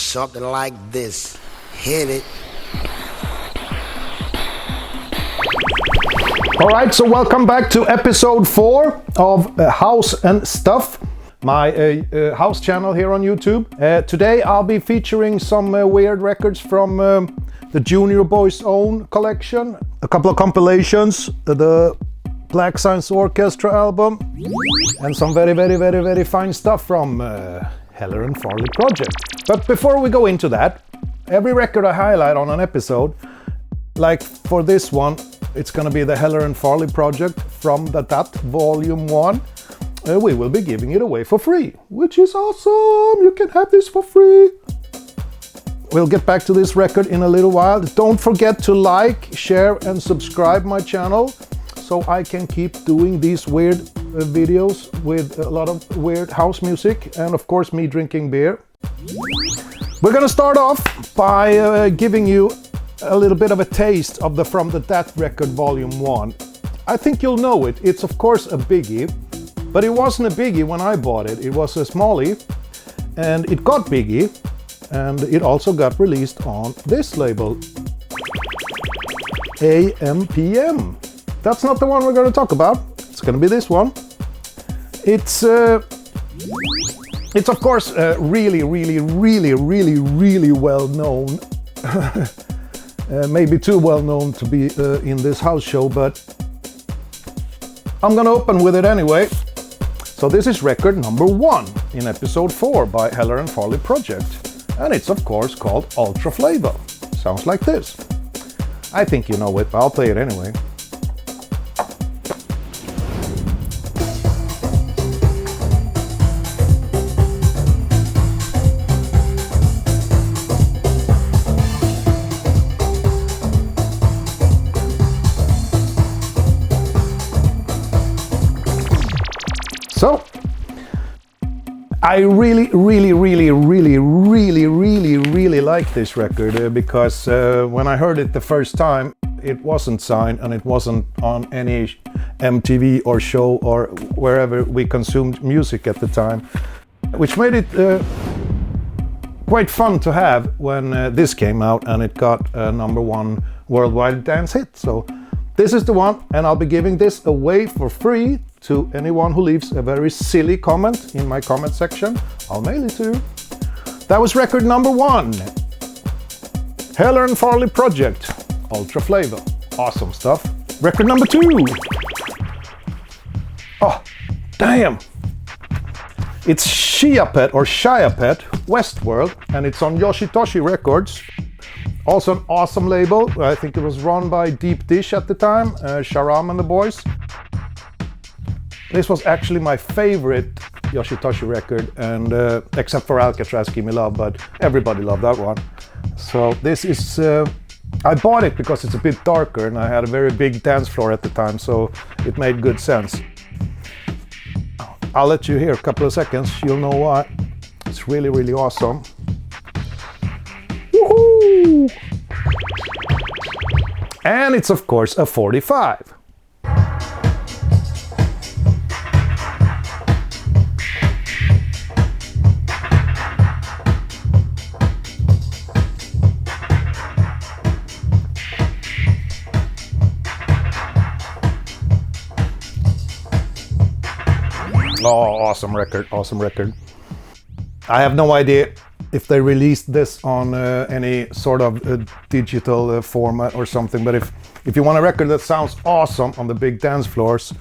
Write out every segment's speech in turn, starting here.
something like this. Hit it. Alright, so welcome back to episode 4 of House and Stuff, my house channel here on YouTube. Today I'll be featuring some weird records from the Junior Boys' own collection, a couple of compilations, the Black Science Orchestra album, and some very fine stuff from Heller and Farley project. But before we go into that, every record I highlight on an episode, like for this one, it's gonna be the Heller and Farley project from the That Volume 1. We will be giving it away for free, which is awesome! You can have this for free! We'll get back to this record in a little while. Don't forget to like, share and subscribe my channel so I can keep doing these weird videos with a lot of weird house music and of course me drinking beer. We're gonna start off by giving you a little bit of a taste of the From the That record Volume 1. I think you'll know it. It's of course a biggie, but it wasn't a biggie when I bought it. It was a smallie and it got biggie and it also got released on this label, AMPM. That's not the one we're going to talk about. It's going to be this one. It's of course really well known. Maybe too well known to be in this house show, but I'm gonna open with it anyway. So this is record number 1 in episode 4 by Heller and Farley project, and it's of course called Ultra Flava. Sounds like this. I think you know it, but I'll play it anyway. So, I really like this record because when I heard it the first time, it wasn't signed and it wasn't on any MTV or show or wherever we consumed music at the time, which made it quite fun to have when this came out and it got a #1 worldwide dance hit. So this is the one, and I'll be giving this away for free to anyone who leaves a very silly comment in my comment section. I'll mail it to you. That was record number 1. Heller and Farley project, Ultra Flava. Awesome stuff. Record number 2. Oh, damn. It's Chiapet or Chiapet, Westworld, and it's on Yoshitoshi Records. Also an awesome label. I think it was run by Deep Dish at the time, Sharam and the boys. This was actually my favorite Yoshitoshi record, and except for Alcatraz, Give Me Love, but everybody loved that one. So this is, I bought it because it's a bit darker and I had a very big dance floor at the time, so it made good sense. I'll let you hear a couple of seconds, you'll know why. It's really awesome. Woohoo! And it's of course a 45. Oh, awesome record, awesome record. I have no idea if they released this on any sort of digital format or something, but if you want a record that sounds awesome on the big dance floors,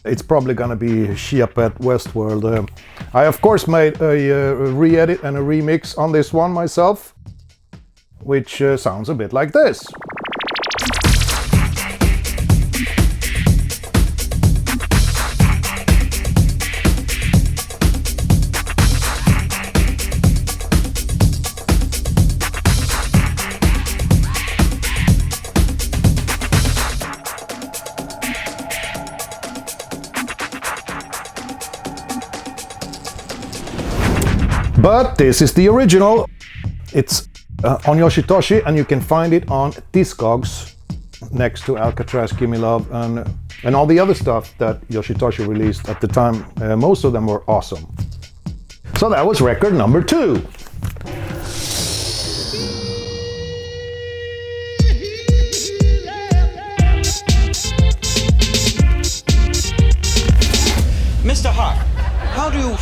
it's probably gonna be Chiapet Westworld. I of course made a re-edit and a remix on this one myself, which sounds a bit like this. But this is the original. It's on Yoshitoshi, and you can find it on Discogs next to Alcatraz, Give Me Love, and all the other stuff that Yoshitoshi released at the time. Most of them were awesome. So that was record number 2.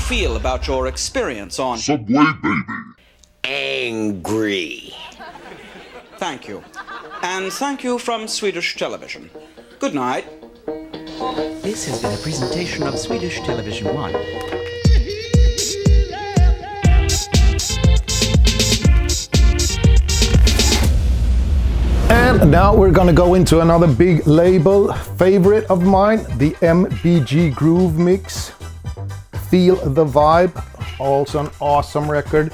feel about your experience on Subway Baby? Angry. Thank you. And thank you from Swedish television. Good night. This has been a presentation of Swedish Television 1. And now we're gonna go into another big label favorite of mine, the MBG Groove Mix. Feel the Vibe, also an awesome record.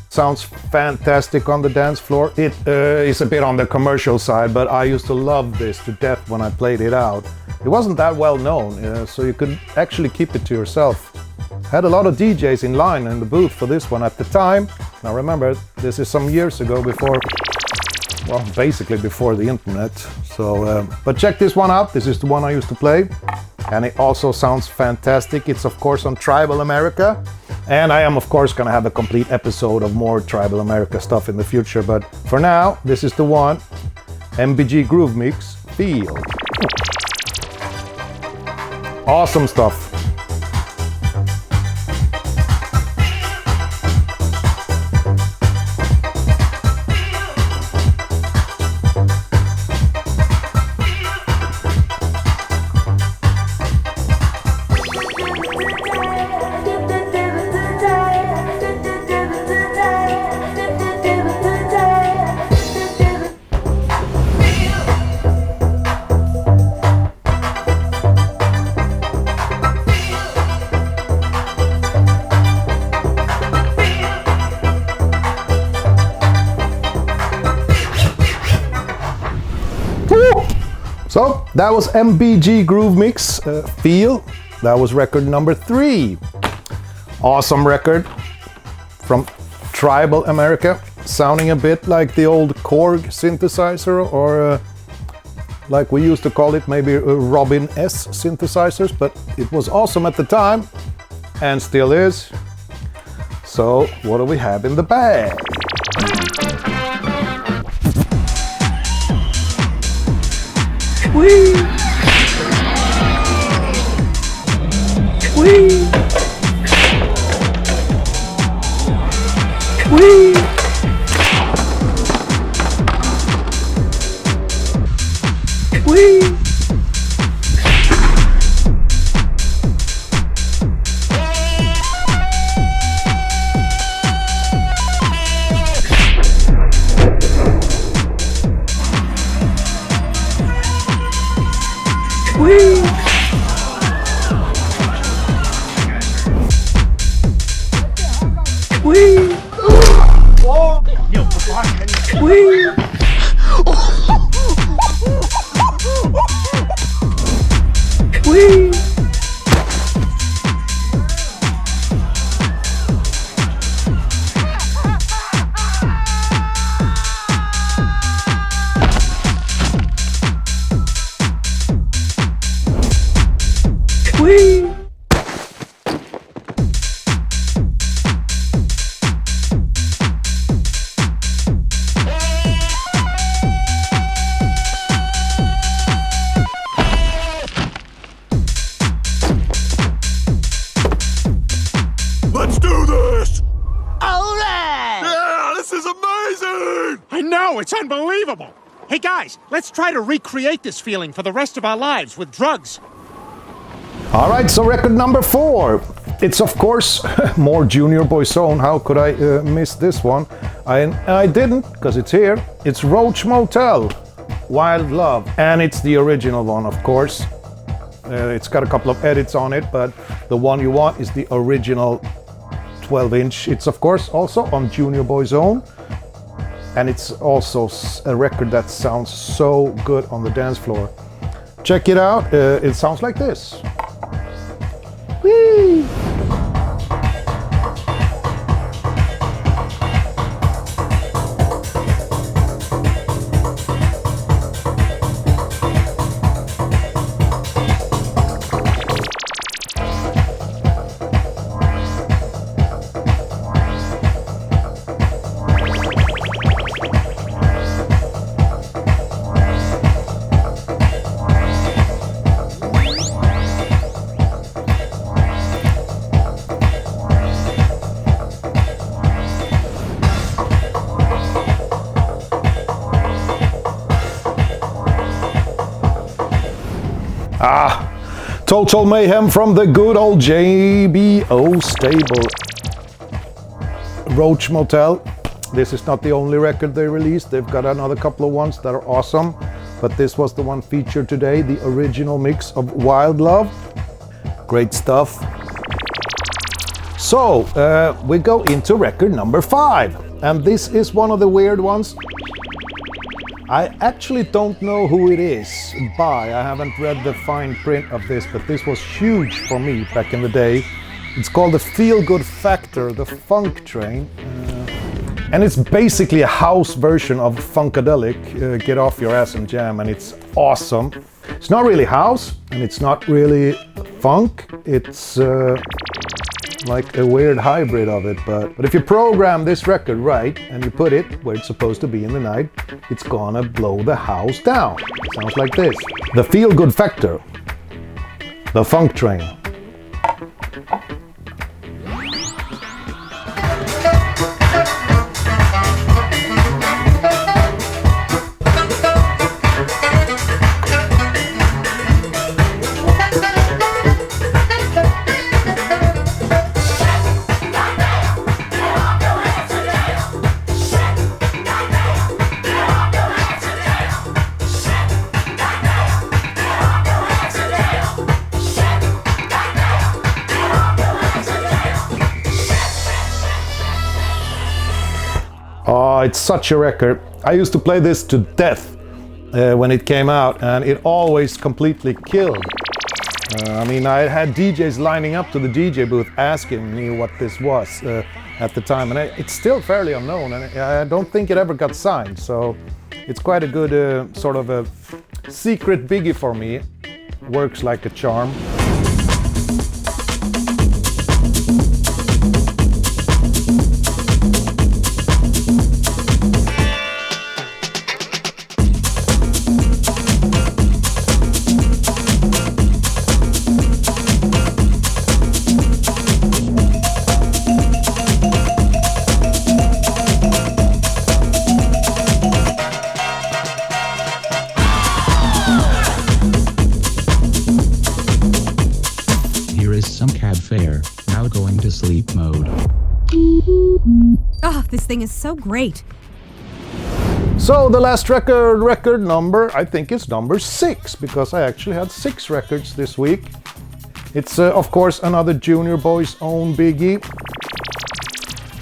Sounds fantastic on the dance floor. It is a bit on the commercial side, but I used to love this to death when I played it out. It wasn't that well known, so you could actually keep it to yourself. Had a lot of DJs in line in the booth for this one at the time. Now remember, this is some years ago before, well, basically before the internet. So, but check this one out. This is the one I used to play. And it also sounds fantastic. It's of course on Tribal America. And I am of course gonna have a complete episode of more Tribal America stuff in the future. But for now, this is the one. MBG Groove Mix, Feel. Awesome stuff. So that was MBG Groove Mix, Feel. That was record number 3. Awesome record from Tribal America, sounding a bit like the old Korg synthesizer, or like we used to call it, maybe Robin S synthesizers, but it was awesome at the time and still is. So what do we have in the bag? Wee! Wee! Wee! Wee! Wee! Wee! Wee! Wee! Wee! Let's do this! All right! Yeah, this is amazing! I know, it's unbelievable! Hey guys, let's try to recreate this feeling for the rest of our lives with drugs. All right, so record number 4. It's of course more Junior Boyzone. How could I miss this one? I didn't, because it's here. It's Roach Motel, Wild Love, and it's the original one, of course. It's got a couple of edits on it, but the one you want is the original 12-inch. It's of course also on Junior Boyzone, and it's also a record that sounds so good on the dance floor. Check it out. It sounds like this. Whee! Total mayhem from the good old JBO stable. Roach Motel. This is not the only record they released. They've got another couple of ones that are awesome, but this was the one featured today, the original mix of Wild Love. Great stuff. So we go into record number 5, and this is one of the weird ones. I actually don't know who it is by. I haven't read the fine print of this, but this was huge for me back in the day. It's called the Feelgood Factor, the Fonk Train. And it's basically a house version of Funkadelic, Get Off Your Ass and Jam, and it's awesome. It's not really house, and it's not really funk. It's like a weird hybrid of it, but if you program this record right and you put it where it's supposed to be in the night, it's gonna blow the house down. It sounds like this. The Feelgood Factor, the Fonk Train. Oh, it's such a record. I used to play this to death when it came out, and it always completely killed. I mean, I had DJs lining up to the DJ booth asking me what this was at the time, and it's still fairly unknown, and I don't think it ever got signed, so it's quite a good sort of a secret biggie for me. Works like a charm. Some cab fare, now going to sleep mode. Oh, this thing is so great. So the last record number, I think it's number 6, because I actually had 6 records this week. It's of course another Junior Boys own biggie.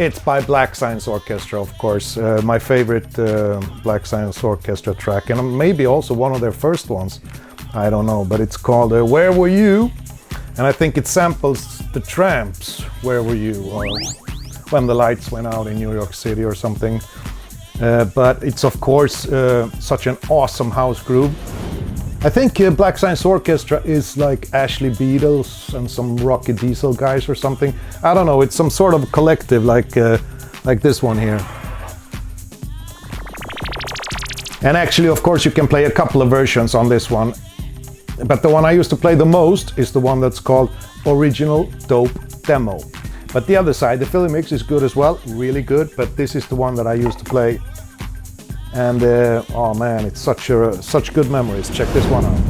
It's by Black Science Orchestra, of course, my favorite Black Science Orchestra track, and maybe also one of their first ones. I don't know, but it's called Where Were You? And I think it samples the Tramps, Where Were You? Or When the Lights Went Out in New York City or something. But it's of course such an awesome house groove. I think Black Science Orchestra is like Ashley Beatles and some Rocky Diesel guys or something. I don't know, it's some sort of collective like this one here. And actually, of course, you can play a couple of versions on this one. But the one I used to play the most is the one that's called Original Dope Demo. But the other side, the Philly mix, is good as well, really good, but this is the one that I used to play. And oh man, it's such good memories. Check this one out.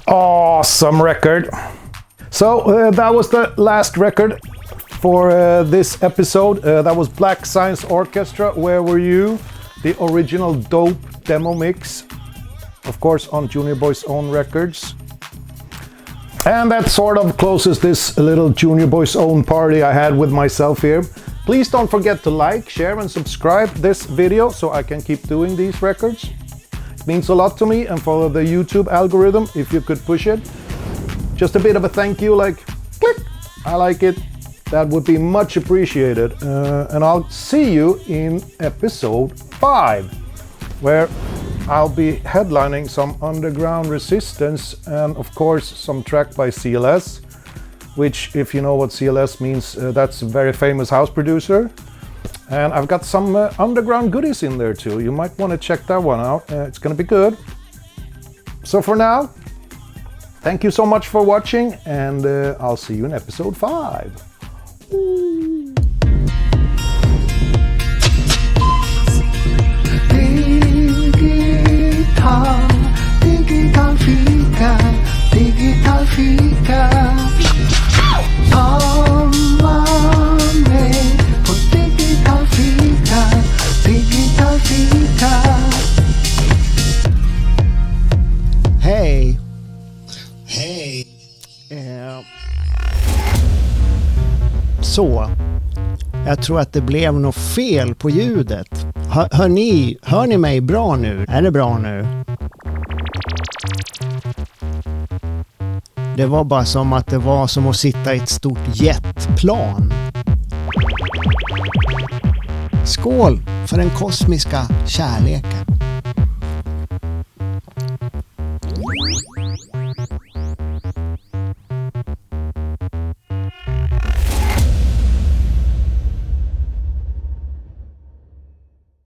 Awesome record. So that was the last record for this episode. That was Black Science Orchestra, Where Were You? The original dope demo mix, of course on Junior Boys own records. And that sort of closes this little Junior Boys own party I had with myself here. Please don't forget to like, share and subscribe this video so I can keep doing these records. It means a lot to me, and for the YouTube algorithm, if you could push it. Just a bit of a thank you, like click, I like it, That would be much appreciated. And I'll see you in episode 5, where I'll be headlining some underground resistance and of course some track by CLS, which, if you know what CLS means, that's a very famous house producer. And I've got some underground goodies in there too. You might want to check that one out. It's gonna be good. So for now, thank you so much for watching, and I'll see you in episode 5. Digital fika, digital fika. Ta med på digital fika, digital fika. Hej. Hej. Så. Jag tror att det blev något fel på ljudet. Hör ni mig bra nu? Är det bra nu? Det var bara som att det var som att sitta i ett stort jetplan. Skål för den kosmiska kärleken.